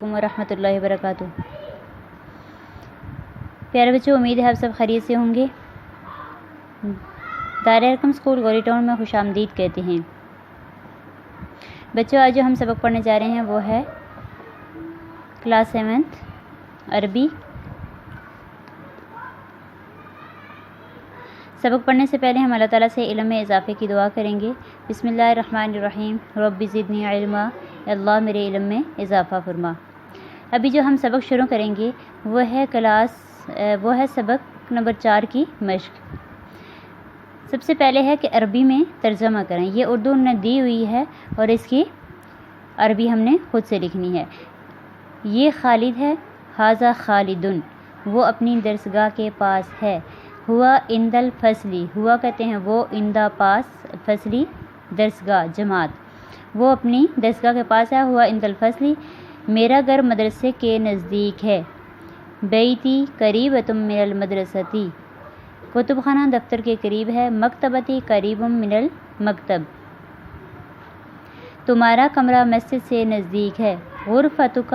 ورحمۃ اللہ وبرکاتہ۔ پیارے بچوں، امید ہے آپ سب خیریت سے ہوں گے۔ دائرہ ارقم اسکول گوری ٹاؤن میں خوش آمدید کہتے ہیں۔ بچوں، آج جو ہم سبق پڑھنے جا رہے ہیں وہ ہے کلاس 7 عربی۔ سبق پڑھنے سے پہلے ہم اللہ تعالیٰ سے علم میں اضافے کی دعا کریں گے۔ بسم اللہ الرحمن الرحیم، رب زدنی علما، اللہ میرے علم میں اضافہ فرما۔ ابھی جو ہم سبق شروع کریں گے وہ ہے سبق نمبر 4 کی مشق۔ سب سے پہلے ہے کہ عربی میں ترجمہ کریں۔ یہ اردو نے دی ہوئی ہے اور اس کی عربی ہم نے خود سے لکھنی ہے۔ یہ خالد ہے، ھذا خالدن، وہ اپنی درسگاہ کے پاس ہے۔ ہوا عند الفصلی، ہوا کہتے ہیں وہ، عندہ پاس، فصلی درسگاہ جماعت، وہ اپنی درسگاہ کے پاس ہے۔ ہوا عند الفصلی، میرا گھر مدرسے کے نزدیک ہے۔ بیتی قریبۃ من المدرستی، کتب خانہ دفتر کے قریب ہے۔ مکتبتی قریب من المکتب، تمہارا کمرہ مسجد سے نزدیک ہے۔ غرفتک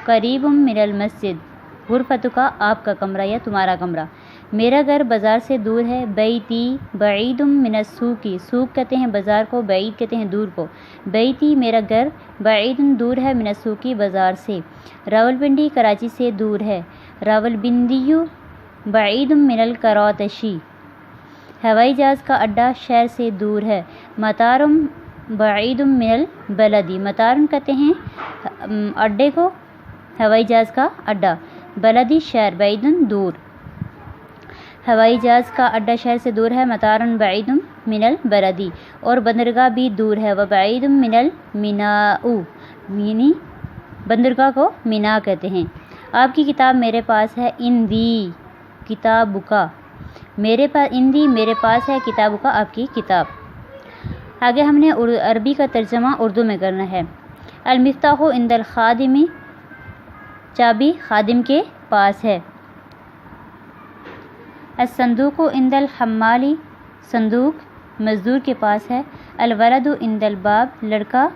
قریب من المسجد، غرفتک آپ کا کمرہ یا تمہارا کمرہ۔ میرا گھر بازار سے دور ہے۔ بیتی بعید من السوق، سوق کہتے ہیں بازار کو، بعید کہتے ہیں دور کو۔ بیتی میرا گھر بعید دور ہے، من السوق بازار سے۔ راولپنڈی کراچی سے دور ہے۔ راولپنڈی بعید من الکراتشی، ہوائی جہاز کا اڈہ شہر سے دور ہے۔ مطارم بعید من البلدی، مطارم کہتے ہیں اڈے کو، ہوائی جہاز کا اڈہ، بلدی شہر، بعید دور، ہوائی جہاز کا اڈہ شہر سے دور ہے۔ مطارن بعید من البلدی، اور بندرگاہ بھی دور ہے۔ وبعید من المیناء، یعنی بندرگاہ کو مینا کہتے ہیں۔ آپ کی کتاب میرے پاس ہے۔ اندی کتابک، میرے پاس، اندی میرے پاس ہے، کتابک آپ کی کتاب۔ آگے ہم نے عربی کا ترجمہ اردو میں کرنا ہے۔ المفتاح عند الخادم، چابی خادم کے پاس ہے۔ الصندوق عند الحمال، صندوق مزدور کے پاس ہے۔ الولد عند الباب، لڑکا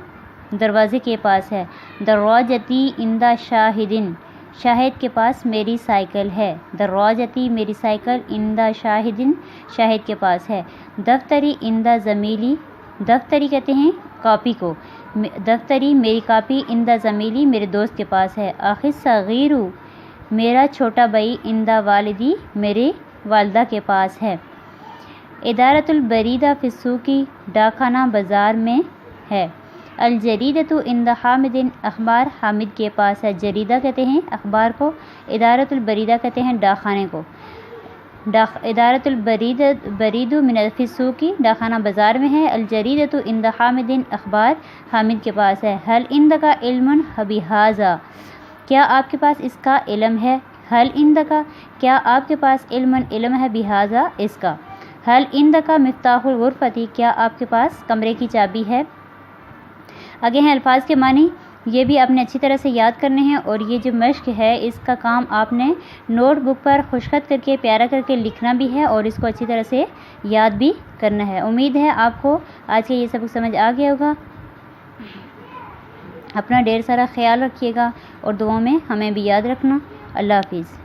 دروازے کے پاس ہے۔ دراجتی عند شاہد، شاہد کے پاس میری سائیکل ہے۔ دراجتی میری سائیکل، عند شاہد شاہد کے پاس ہے۔ دفتری عند زمیلی، دفتری کہتے ہیں کاپی کو، دفتری میری کاپی، عند زمیلی میرے دوست کے پاس ہے۔ اخی الصغیر، میرا چھوٹا بھائی، عند والدی میرے والدہ کے پاس ہے۔ ادارۃ البریدہ فی السوق، ڈاک خانہ بازار میں ہے۔ الجریدۃ عند حامد، اخبار حامد کے پاس ہے۔ جریدہ کہتے ہیں اخبار کو، ادارۃ البریدہ کہتے ہیں ڈاک خانے کو۔ ادارۃ البرید من فی السوق، ڈاک خانہ بازار میں ہے۔ الجریدۃ عند حامد، اخبار حامد کے پاس ہے۔ حل عندک علم بہذا، کیا آپ کے پاس اس کا علم ہے۔ حل عندک، کیا آپ کے پاس علم ہے، بہذا اس کا۔ حل عندک مفتاح الغرفتی، کیا آپ کے پاس کمرے کی چابی ہے۔ آگے ہیں الفاظ کے معنی، یہ بھی آپ نے اچھی طرح سے یاد کرنے ہیں، اور یہ جو مشق ہے اس کا کام آپ نے نوٹ بک پر خوشخط کر کے، پیارا کر کے لکھنا بھی ہے، اور اس کو اچھی طرح سے یاد بھی کرنا ہے۔ امید ہے آپ کو آج کا یہ سبق سمجھ آ گیا ہوگا۔ اپنا ڈھیر سارا خیال رکھیے گا، اور دعاؤں میں ہمیں بھی یاد رکھنا۔ اللہ حافظ۔